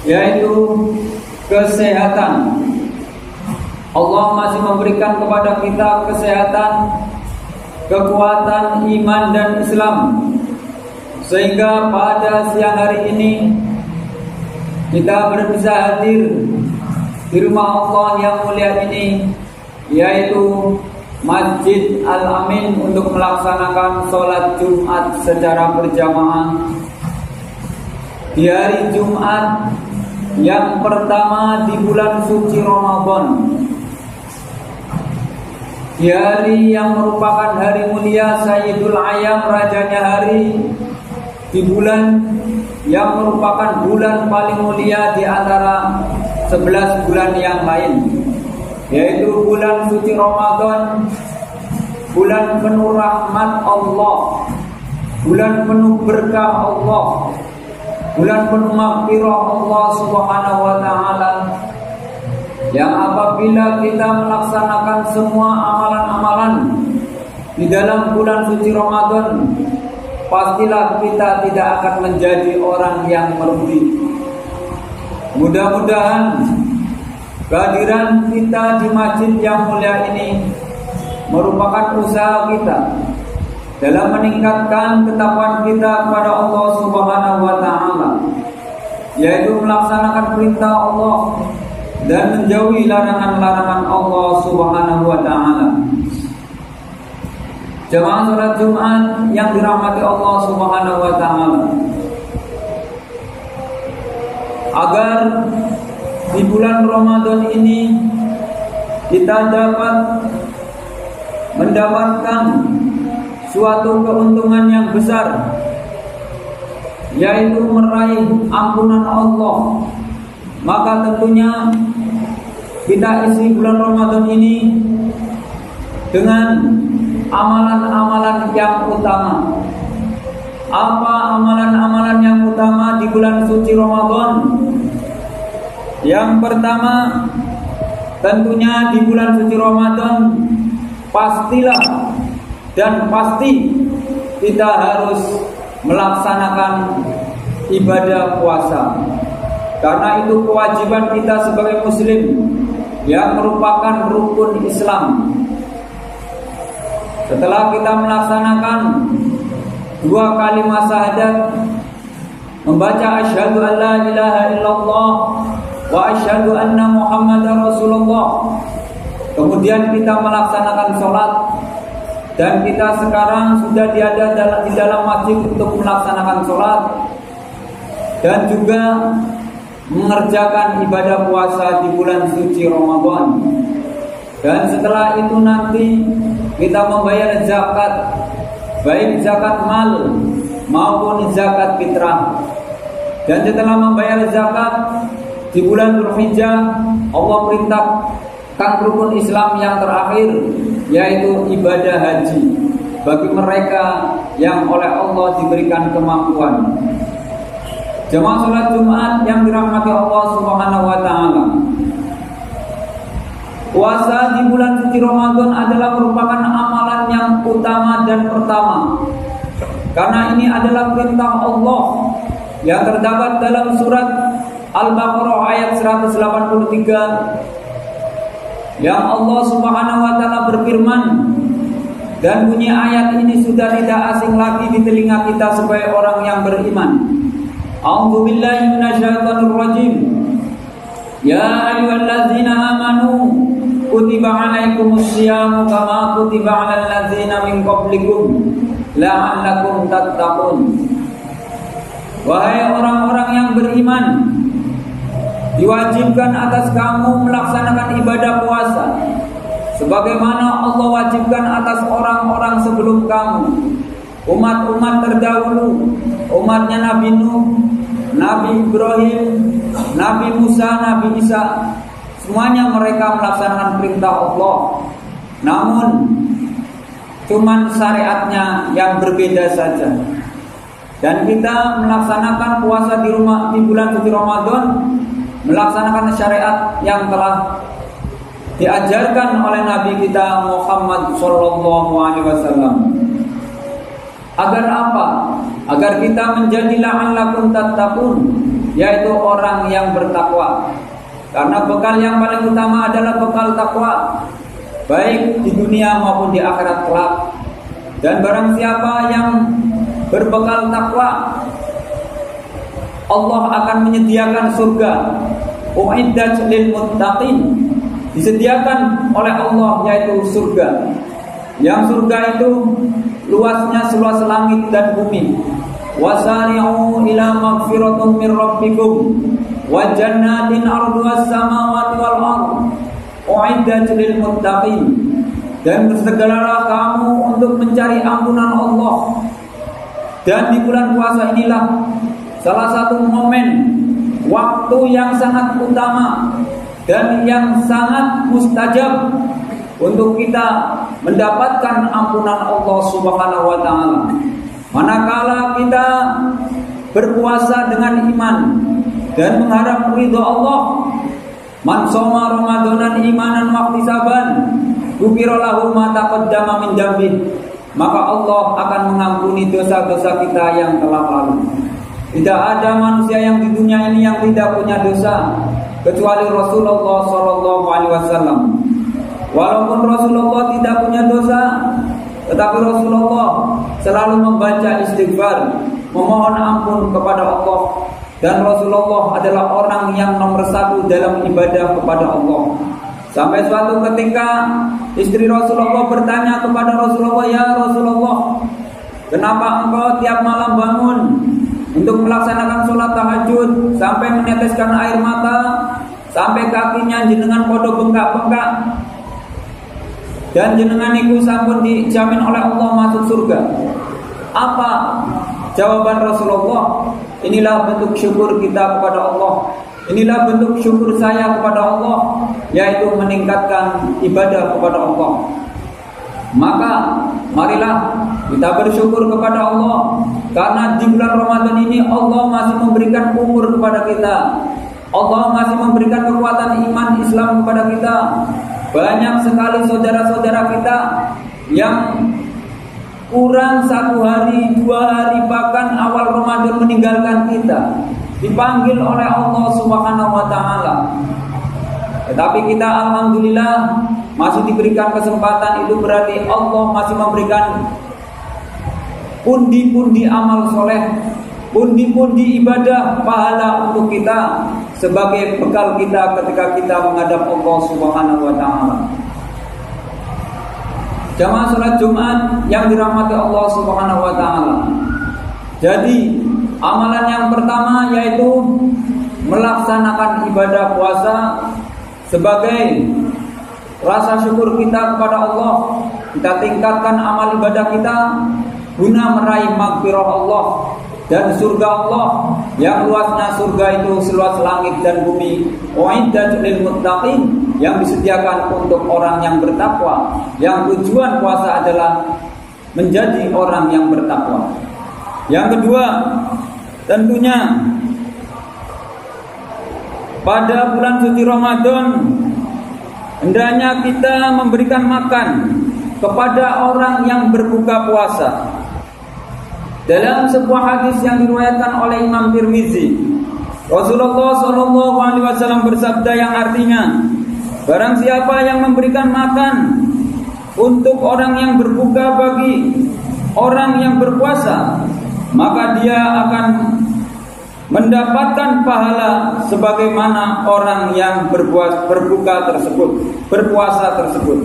yaitu kesehatan. Allah masih memberikan kepada kita kesehatan, kekuatan iman dan Islam, sehingga pada siang hari ini kita bisa hadir di rumah Allah yang mulia ini, yaitu Masjid Al-Amin, untuk melaksanakan sholat Jumat secara berjamaah di hari Jumat yang pertama di bulan suci Ramadan, di hari yang merupakan hari mulia Sayyidul Ayyam, rajanya hari, di bulan yang merupakan bulan paling mulia di antara 11 bulan yang lain, yaitu bulan suci Ramadan, bulan penuh rahmat Allah, bulan penuh berkah Allah, bulan penuh maghfirah Allah Subhanahu wa taala, yang apabila kita melaksanakan semua amalan-amalan di dalam bulan suci Ramadan, pastilah kita tidak akan menjadi orang yang merugi. Mudah-mudahan kehadiran kita di masjid yang mulia ini merupakan usaha kita dalam meningkatkan ketakwaan kita kepada Allah Subhanahu wa taala, yaitu melaksanakan perintah Allah dan menjauhi larangan-larangan Allah Subhanahu wa taala. Jemaah salat Jumat yang dirahmati Allah Subhanahu wa taala, agar di bulan Ramadan ini kita dapat mendapatkan suatu keuntungan yang besar, yaitu meraih ampunan Allah. Maka tentunya kita isi bulan Ramadan ini dengan amalan-amalan yang utama. Apa amalan-amalan yang utama di bulan suci Ramadan? Yang pertama, tentunya di bulan suci Ramadan pastilah dan pasti kita harus melaksanakan ibadah puasa, karena itu kewajiban kita sebagai muslim yang merupakan rukun Islam. Setelah kita melaksanakan 2 kalimat syahadat, membaca asyhadu an la ilaha illallah wa asyhadu anna muhammadar rasulullah, kemudian kita melaksanakan sholat, dan kita sekarang sudah di dalam masjid untuk melaksanakan sholat dan juga mengerjakan ibadah puasa di bulan suci Ramadan. Dan setelah itu nanti kita membayar zakat, baik zakat mal maupun zakat fitrah. Dan setelah membayar zakat di bulan Dzulhijjah, Allah perintahkan rukun Islam yang terakhir, yaitu ibadah haji bagi mereka yang oleh Allah diberikan kemampuan. Jemaah salat Jumat yang dirahmati Allah Subhanahu wa taala, puasa di bulan suci Ramadan adalah merupakan amalan yang utama dan pertama, karena ini adalah perintah Allah yang terdapat dalam surat Al-Baqarah ayat 183, yang Allah Subhanahu wa taala berfirman, dan bunyi ayat ini sudah tidak asing lagi di telinga kita sebagai orang yang beriman. A'udzu billahi minasyaitonir rajim. Ya ayyuhallazina amanu kutiba alaikumus syiyamu kama kutiba alal ladzina min qablikum la'allakum tattaqun. Wahai orang-orang yang beriman, diwajibkan atas kamu melaksanakan ibadah puasa sebagaimana Allah wajibkan atas orang-orang sebelum kamu, umat-umat terdahulu, umatnya Nabi Nuh, Nabi Ibrahim, Nabi Musa, Nabi Isa. Semuanya mereka melaksanakan perintah Allah, namun cuman syariatnya yang berbeda saja. Dan kita melaksanakan puasa di bulan suci Ramadan, melaksanakan syariat yang telah diajarkan oleh Nabi kita Muhammad sallallahu alaihi wasallam. Agar apa? Agar kita menjadi la'allakum tattaqun, yaitu orang yang bertakwa. Karena bekal yang paling utama adalah bekal takwa, baik di dunia maupun di akhirat kelak. Dan barang siapa yang berbekal takwa, Allah akan menyediakan surga. Uiddat lil muttaqin, disediakan oleh Allah yaitu surga. Yang surga itu luasnya seluas langit dan bumi. Wasari'u ila magfiratin min rabbikum wa jannatin 'arduhas samawati wal ardh uiddat lil muttaqin. Dan bersegeralah kamu untuk mencari ampunan Allah. Dan di bulan puasa inilah salah satu momen waktu yang sangat utama dan yang sangat mustajab untuk kita mendapatkan ampunan Allah Subhanahu wa taala. Manakala kita berpuasa dengan iman dan mengharap ridha Allah, man shoma ramadanan imanan wa ihtisaban ghufira lahu ma taqaddama min dzambi, maka Allah akan mengampuni dosa-dosa kita yang telah lalu. Tidak ada manusia yang di dunia ini yang tidak punya dosa kecuali Rasulullah SAW. Walaupun Rasulullah tidak punya dosa, tetapi Rasulullah selalu membaca istighfar, memohon ampun kepada Allah. Dan Rasulullah adalah orang yang nomor satu dalam ibadah kepada Allah. Sampai suatu ketika istri Rasulullah bertanya kepada Rasulullah, "Ya Rasulullah, kenapa engkau tiap malam bangun untuk melaksanakan sholat tahajud sampai meneteskan air mata, sampai kakinya jenengan podo bengkak-bengkak, dan jenengan iku sampun dijamin oleh Allah masuk surga?" Apa jawaban Rasulullah? Inilah bentuk syukur kita kepada Allah. Inilah bentuk syukur saya kepada Allah, yaitu meningkatkan ibadah kepada Allah. Maka marilah kita bersyukur kepada Allah, karena di bulan Ramadan ini Allah masih memberikan umur kepada kita. Allah masih memberikan kekuatan iman Islam kepada kita. Banyak sekali saudara-saudara kita yang kurang 1 hari, 2 hari, bahkan awal Ramadan meninggalkan kita, dipanggil oleh Allah Subhanahu wa taala. Tetapi kita alhamdulillah masih diberikan kesempatan. Itu berarti Allah masih memberikan pundi-pundi amal soleh, pundi-pundi ibadah pahala untuk kita sebagai bekal kita ketika kita menghadap Allah Subhanahu wa taala. Jamaah salat Jumat yang dirahmati Allah Subhanahu wa taala. Jadi, amalan yang pertama yaitu melaksanakan ibadah puasa sebagai rasa syukur kita kepada Allah. Kita tingkatkan amal ibadah kita guna meraih maghfirah Allah dan surga Allah yang luasnya surga itu seluas langit dan bumi. Uiddat lil muttaqin, yang disediakan untuk orang yang bertakwa. Yang tujuan puasa adalah menjadi orang yang bertakwa. Yang kedua, tentunya pada bulan suci Ramadan hendaknya kita memberikan makan kepada orang yang berbuka puasa. Dalam sebuah hadis yang diriwayatkan oleh Imam Tirmizi, Rasulullah SAW bersabda yang artinya, barang siapa yang memberikan makan untuk orang yang berbuka bagi orang yang berpuasa, maka dia akan mendapatkan pahala sebagaimana orang yang berpuasa tersebut,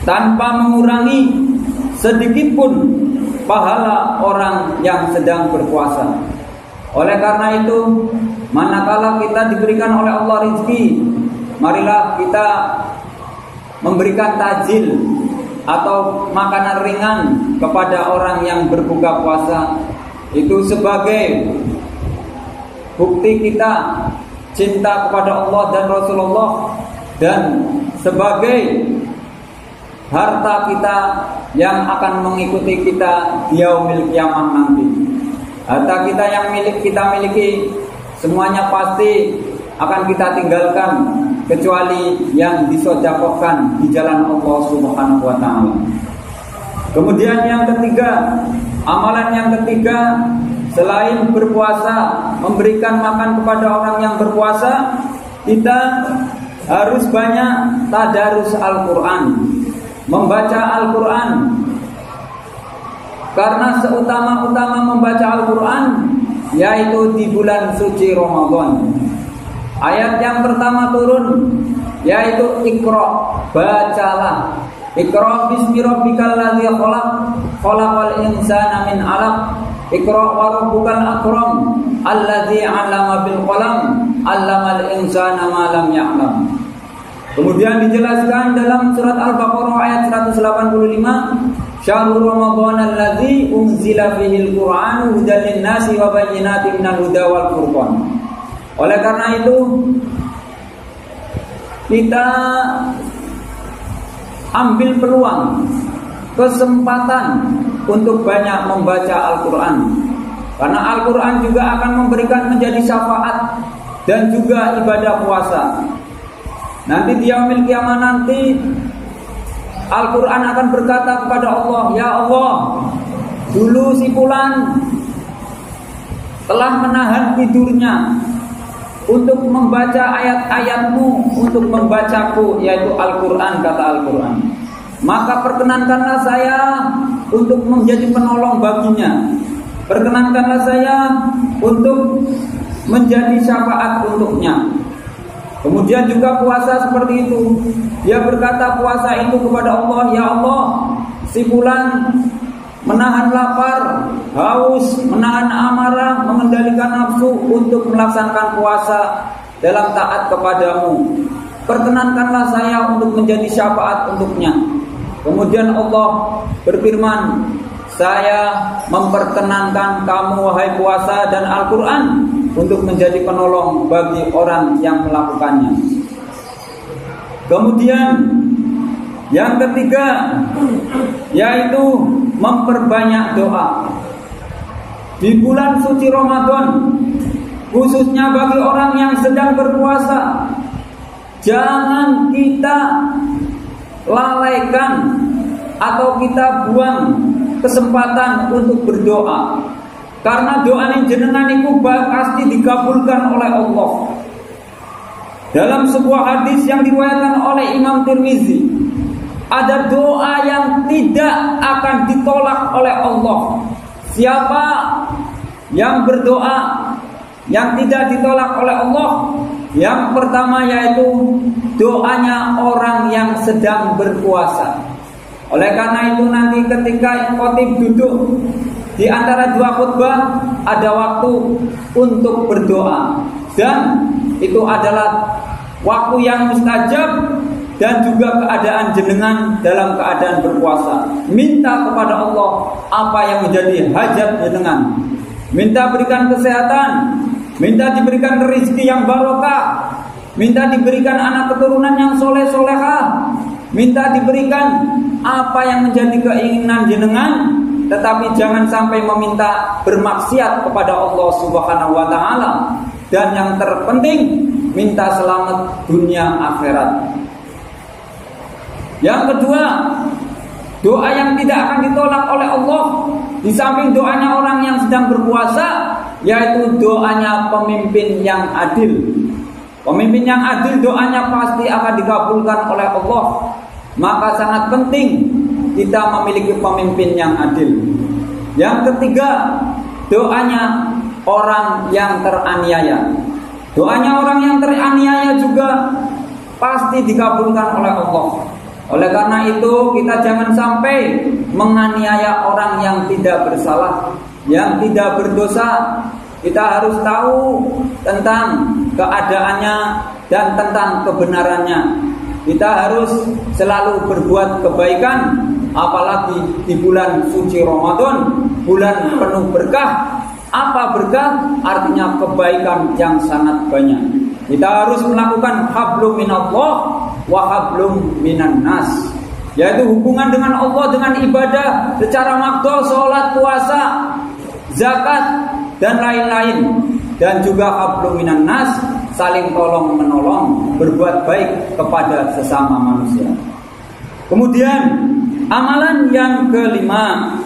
tanpa mengurangi sedikitpun pahala orang yang sedang berpuasa. Oleh karena itu, manakala kita diberikan oleh Allah rezeki, marilah kita memberikan tajil atau makanan ringan kepada orang yang berbuka puasa. Itu sebagai bukti kita cinta kepada Allah dan Rasulullah, dan sebagai harta kita yang akan mengikuti kita di yaumil qiyamah nanti. Harta kita yang kita miliki semuanya pasti akan kita tinggalkan, kecuali yang disedekahkan di jalan Allah Subhanahu wa taala. Kemudian yang ketiga, amalan yang ketiga selain berpuasa, memberikan makan kepada orang yang berpuasa, kita harus banyak tadarus Al-Quran, membaca Al-Quran. Karena seutama-utama membaca Al-Quran yaitu di bulan suci Ramadan. Ayat yang pertama turun yaitu Iqra, bacalah. Iqra bismi rabbikal ladzi khalaq, khalaqal insana min 'alaq. Iqra wa rabbukal akram, alladzi 'allama bil qalam, 'allamal insana ma lam ya'lam. Kemudian dijelaskan dalam surat Al-Baqarah ayat 185, Syahrul Ramadan alladzi unzila fihil Qur'an hudan lin-nasi wa bayyinatin minal huda wal furqan. Oleh karena itu kita ambil peluang, kesempatan untuk banyak membaca Al-Quran. Karena Al-Quran juga akan memberikan menjadi syafaat dan juga ibadah puasa. Nanti di yaumil kiamah nanti Al-Quran akan berkata kepada Allah, ya Allah, dulu si fulan telah menahan tidurnya untuk membaca ayat-ayatmu, untuk membacaku, yaitu Al-Quran, kata Al-Quran. Maka perkenankanlah saya untuk menjadi penolong baginya. Perkenankanlah saya untuk menjadi syafaat untuknya. Kemudian juga puasa seperti itu. Dia berkata puasa itu kepada Allah, ya Allah, si fulan menahan lapar, haus, menahan amarah, mengendalikan nafsu untuk melaksanakan puasa dalam taat kepadamu. Perkenankanlah saya untuk menjadi syafaat untuknya. Kemudian Allah berfirman, saya memperkenankan kamu wahai puasa dan Al-Quran untuk menjadi penolong bagi orang yang melakukannya. Kemudian yang ketiga yaitu memperbanyak doa. Di bulan suci Ramadan, khususnya bagi orang yang sedang berpuasa, jangan kita lalaikan atau kita buang kesempatan untuk berdoa. Karena doa yang jenengan itu pasti dikabulkan oleh Allah. Dalam sebuah hadis yang diriwayatkan oleh Imam Tirmizi, ada doa yang tidak akan ditolak oleh Allah. Siapa yang berdoa yang tidak ditolak oleh Allah? Yang pertama yaitu doanya orang yang sedang berpuasa. Oleh karena itu nanti ketika khotib duduk di antara dua khutbah ada waktu untuk berdoa, dan itu adalah waktu yang mustajab. Dan juga keadaan jenengan dalam keadaan berpuasa, minta kepada Allah apa yang menjadi hajat jenengan. Minta berikan kesehatan, minta diberikan rezeki yang barokah, minta diberikan anak keturunan yang soleh-solehah, minta diberikan apa yang menjadi keinginan jenengan. Tetapi jangan sampai meminta bermaksiat kepada Allah Subhanahu wa ta'ala. Dan yang terpenting, minta selamat dunia akhirat. Yang kedua, doa yang tidak akan ditolak oleh Allah di samping doanya orang yang sedang berpuasa, yaitu doanya pemimpin yang adil. Pemimpin yang adil doanya pasti akan dikabulkan oleh Allah. Maka sangat penting kita memiliki pemimpin yang adil. Yang ketiga, doanya orang yang teraniaya. Doanya orang yang teraniaya juga pasti dikabulkan oleh Allah. Oleh karena itu kita jangan sampai menganiaya orang yang tidak bersalah, yang tidak berdosa. Kita harus tahu tentang keadaannya dan tentang kebenarannya. Kita harus selalu berbuat kebaikan, apalagi di bulan suci Ramadan, bulan penuh berkah. Apa berkah? Artinya kebaikan yang sangat banyak. Kita harus melakukan hablum minallah wa hablum minan nas, yaitu hubungan dengan Allah dengan ibadah secara makdo, sholat, puasa, zakat dan lain-lain. Dan juga hablum minan nas, saling tolong menolong, berbuat baik kepada sesama manusia. Kemudian amalan yang kelima,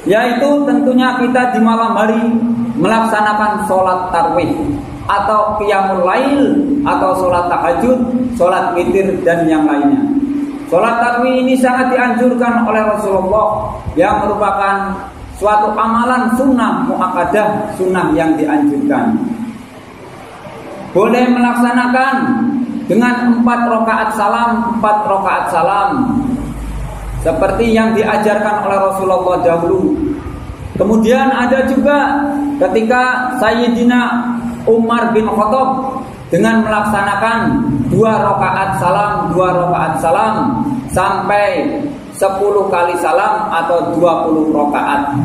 yaitu tentunya kita di malam hari melaksanakan sholat tarawih atau qiyamul lail atau sholat tahajud, sholat witir dan yang lainnya. Sholat tarawih ini sangat dianjurkan oleh Rasulullah yang merupakan suatu amalan sunnah muakkadah, sunnah yang dianjurkan. Boleh melaksanakan dengan 4 rakaat salam seperti yang diajarkan oleh Rasulullah dahulu. Kemudian ada juga ketika Sayyidina Umar bin Khattab dengan melaksanakan 2 rakaat salam sampai 10 kali salam atau 20 rakaat.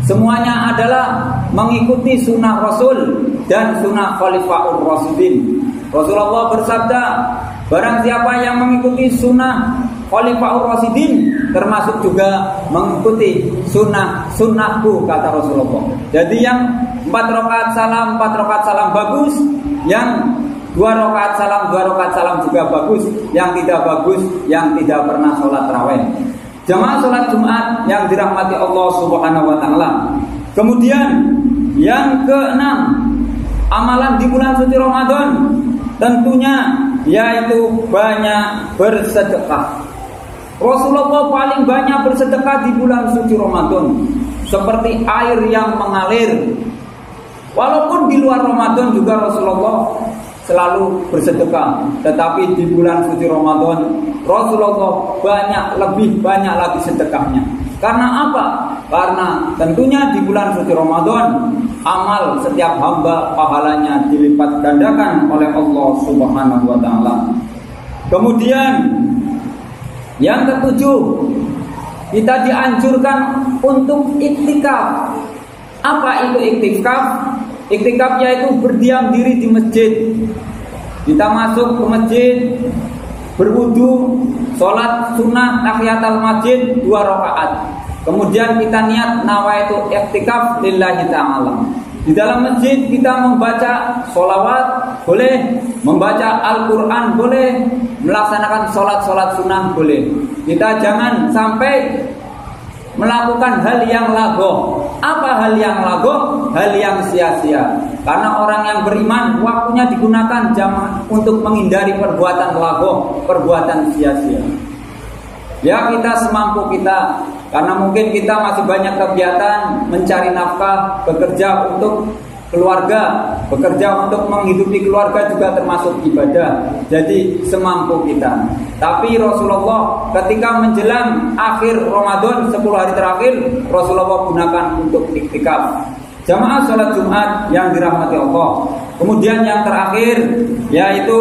Semuanya adalah mengikuti sunnah Rasul dan sunnah Khalifahur Rasyidin. Rasulullah bersabda, barang siapa yang mengikuti sunnah Khalifahur Rasyidin termasuk juga mengikuti sunnahku, kata Rasulullah. Jadi yang 4 rakaat salam bagus, yang 2 rakaat salam juga bagus, yang tidak bagus yang tidak pernah sholat tarawih. Jamaah sholat Jumat yang dirahmati Allah Subhanahu wa taala. Kemudian yang ke-6, amalan di bulan suci Ramadan tentunya yaitu banyak bersedekah. Rasulullah paling banyak bersedekah di bulan suci Ramadan, seperti air yang mengalir. Walaupun di luar Ramadan juga Rasulullah selalu bersedekah, tetapi di bulan suci Ramadan Rasulullah lebih banyak lagi sedekahnya. Karena apa? Karena tentunya di bulan suci Ramadan amal setiap hamba pahalanya dilipat gandakan oleh Allah Subhanahu wa taala. Kemudian yang ke-7, kita dianjurkan untuk iktikaf. Apa itu iktikaf? Iktikaf yaitu berdiam diri di masjid. Kita masuk ke masjid, berwudu, sholat sunnah tahiyatul masjid 2 rakaat. Kemudian kita niat nawaitu iktikaf lillahi ta'ala. Di dalam masjid kita membaca sholawat boleh, membaca Al-Quran boleh, melaksanakan sholat sunnah boleh. Kita jangan sampai melakukan hal yang lagho. Apa hal yang lagho? Hal yang sia-sia. Karena orang yang beriman waktunya digunakan untuk menghindari perbuatan lagho, perbuatan sia-sia. Ya, kita semampu kita, karena mungkin kita masih banyak kegiatan mencari nafkah, bekerja untuk keluarga, bekerja untuk menghidupi keluarga juga termasuk ibadah. Jadi semampu kita. Tapi Rasulullah ketika menjelang akhir Ramadan 10 hari terakhir, Rasulullah gunakan untuk iktikaf. Jamaah sholat Jumat yang dirahmati Allah. Kemudian yang terakhir yaitu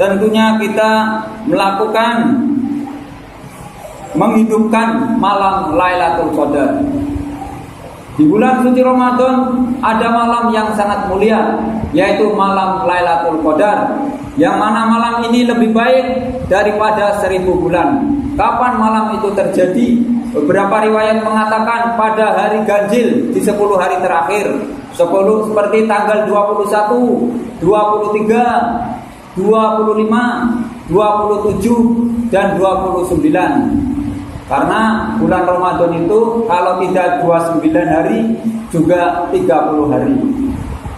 tentunya kita melakukan menghidupkan malam Lailatul Qadar. Di bulan suci Ramadan ada malam yang sangat mulia, yaitu malam Lailatul Qadar, yang mana malam ini lebih baik daripada 1000 bulan. Kapan malam itu terjadi? Beberapa riwayat mengatakan pada hari ganjil di 10 hari terakhir. 10 seperti tanggal 21, 23, 25, 27 dan 29. Karena bulan Ramadan itu kalau tidak 29 hari juga 30 hari.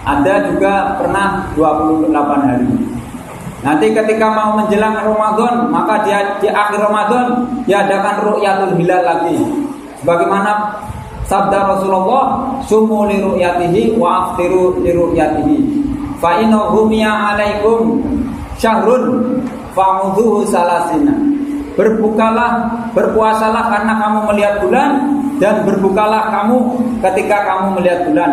Ada juga pernah 28 hari. Nanti ketika mau menjelang Ramadan, maka di akhir Ramadan diadakan ru'yatul hilal lagi. Sebagaimana sabda Rasulullah, sumu li ru'yatihi wa aftiru li ru'yatihi. Fa innahu miya 'alaikum syahrun fa'udhuhu salasina. Berbukalah, berpuasalah karena kamu melihat bulan, dan berbukalah kamu ketika kamu melihat bulan.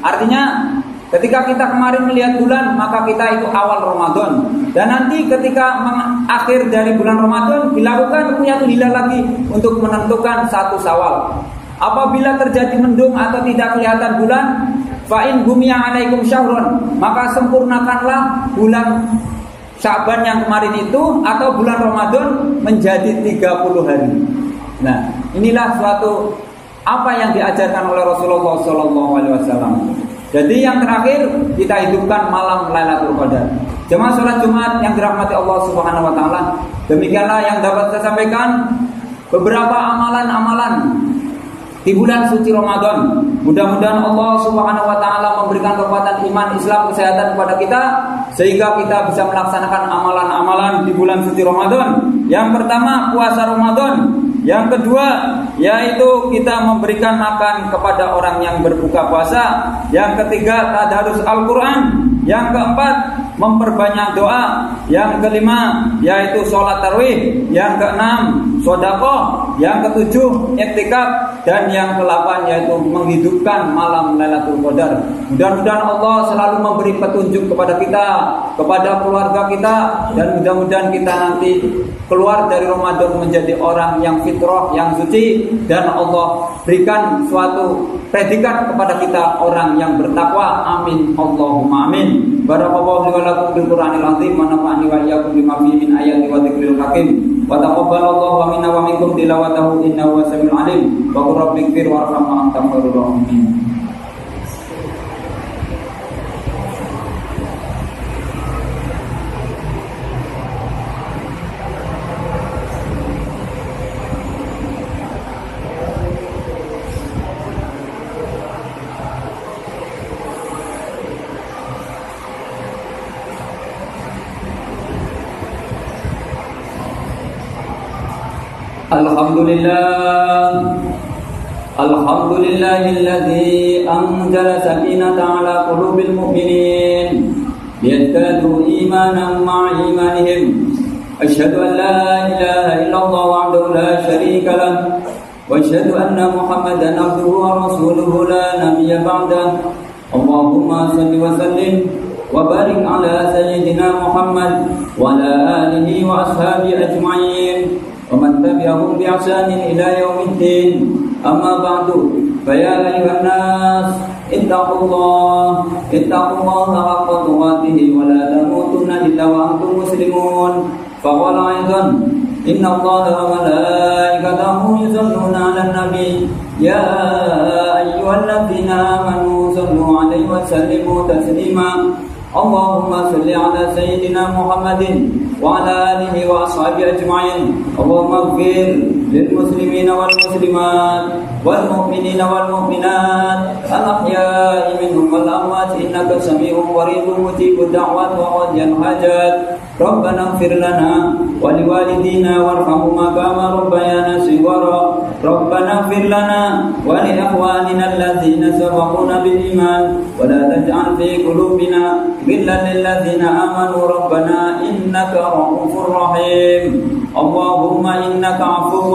Artinya ketika kita kemarin melihat bulan, maka kita itu awal Ramadan. Dan nanti ketika akhir dari bulan Ramadan dilakukan ru'yatul hilal lagi untuk menentukan 1 Syawal. Apabila terjadi mendung atau tidak kelihatan bulan, fa in gumiya 'alaikum syahrun, maka sempurnakanlah bulan Sya'ban yang kemarin itu atau bulan Ramadan menjadi 30 hari. Nah, inilah suatu apa yang diajarkan oleh Rasulullah SAW. Jadi yang terakhir kita hidupkan malam Lailatul Qadar. Jemaah sholat Jumat yang dirahmati Allah Subhanahu wa taala, demikianlah yang dapat saya sampaikan beberapa amalan-amalan di bulan suci Ramadan. Mudah-mudahan Allah Subhanahu wa taala memberikan kekuatan iman, Islam, kesehatan kepada kita sehingga kita bisa melaksanakan amalan-amalan di bulan suci Ramadan. Yang pertama, puasa Ramadan. Yang kedua, yaitu kita memberikan makan kepada orang yang berbuka puasa. Yang ketiga, tadarus Al-Qur'an. Yang keempat, memperbanyak doa. Yang kelima, yaitu sholat tarawih. Yang keenam, sedekah. Yang ketujuh, iktikaf. Dan yang ke-8 yaitu menghidupkan malam Lailatul Qadar. Mudah-mudahan Allah selalu memberi petunjuk kepada kita, kepada keluarga kita, dan mudah-mudahan kita nanti keluar dari Ramadan menjadi orang yang fitrah, yang suci, dan Allah berikan suatu predikat kepada kita orang yang bertakwa. Amin Allahumma amin. Barakallahu li wa lakum bil Qur'anil azim wa nafa'ani wa iyyakum bima fihi min ayati wa dzikril hakim. Wa taqabbalallahu minna wa minkum tilawatahu innahu was-sami'ul alim. Wa qur rabbighfir warham wa anta khairur rahimin. Alhamdulillahilladzi anzala sakinata ala qulubil mu'minin liyazdadu imanan ma'a imanihim. Asyhadu an la ilaha illallah wahdahu la syarika lah wa asyhadu anna Muhammadan abduhu wa rasuluhu la nabiyya ba'dah. Allahumma shalli wa sallim wa barik ala sayyidina Muhammad wa ala alihi wa ashabihi ajma'in. ومن تبعهم بإحسان إلى يوم الدين. أما بعد فيا أيها الناس اتقوا الله حق تقاته ولا تموتن إلا وأنتم مسلمون. فقال أيضا إن الله وملائكته يصلون على النبي يا أيها الذين آمنوا صلوا عليه وسلموا تسليما. اللهم صل على سيدنا محمد وعلى آله وأصحابه أجمعين. اللهم اغفر للمسلمين والمسلمات والمؤمنين والمؤمنات الأحياء منهم والأموات إنك سميع قريب مجيب الدعوات وقاضي الحاجات. ربنا اغفر لنا ولوالدينا وارحمهما كما ربيانا صغارا. ربنا اغفر لنا ولإخواننا الذين سبقونا بالإيمان ولا تجعل في قلوبنا غلا للذين آمنوا ربنا إنك رؤوف رحيم. اللهم إنك عفو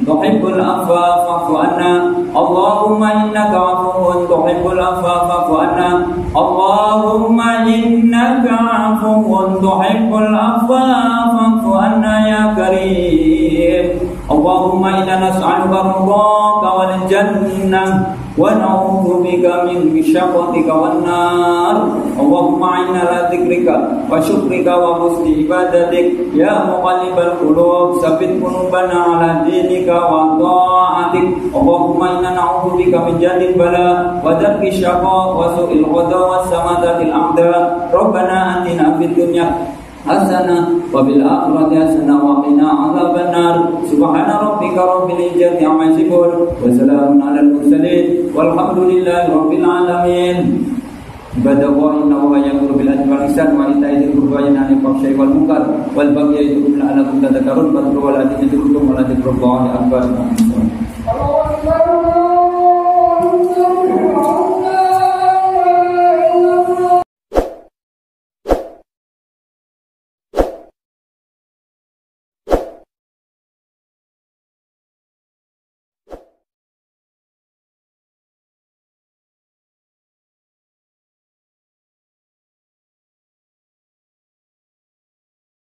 تحب العفو فاعف عنا. اللهم إنك عفو تحب العفو فاعف عنا. اللهم إنك عفو تحب العفو فاعف عنا يا كريم. اللهم إنا نسألك رضاك والجنة ونعوذ بك من شقتك والنار. اللهم أعنا على ذكرك وشكرك وحسن عبادتك يا مقلب القلوب ثبت قلوبنا على دينك وطاعتك. اللهم إنا نعوذ بك من جهل البلاء ودرك الشقاء وسوء القضاء والسماتة الأعداء. ربنا آتنا في الدنيا حسنة وفي الآخرة حسنة وقنا عذاب النار. سبحان ربك رب العزة عما يصفون وسلام على المرسلين والحمد لله رب العالمين. عباد الله إن الله يأمر بالعدل والإحسان وإيتاء ذي القربى وينهى عن الفحشاء والمنكر والبغي يعظكم لعلكم تذكرون. فاذكروا الله العظيم يذكركم ولذكر الله أكبر.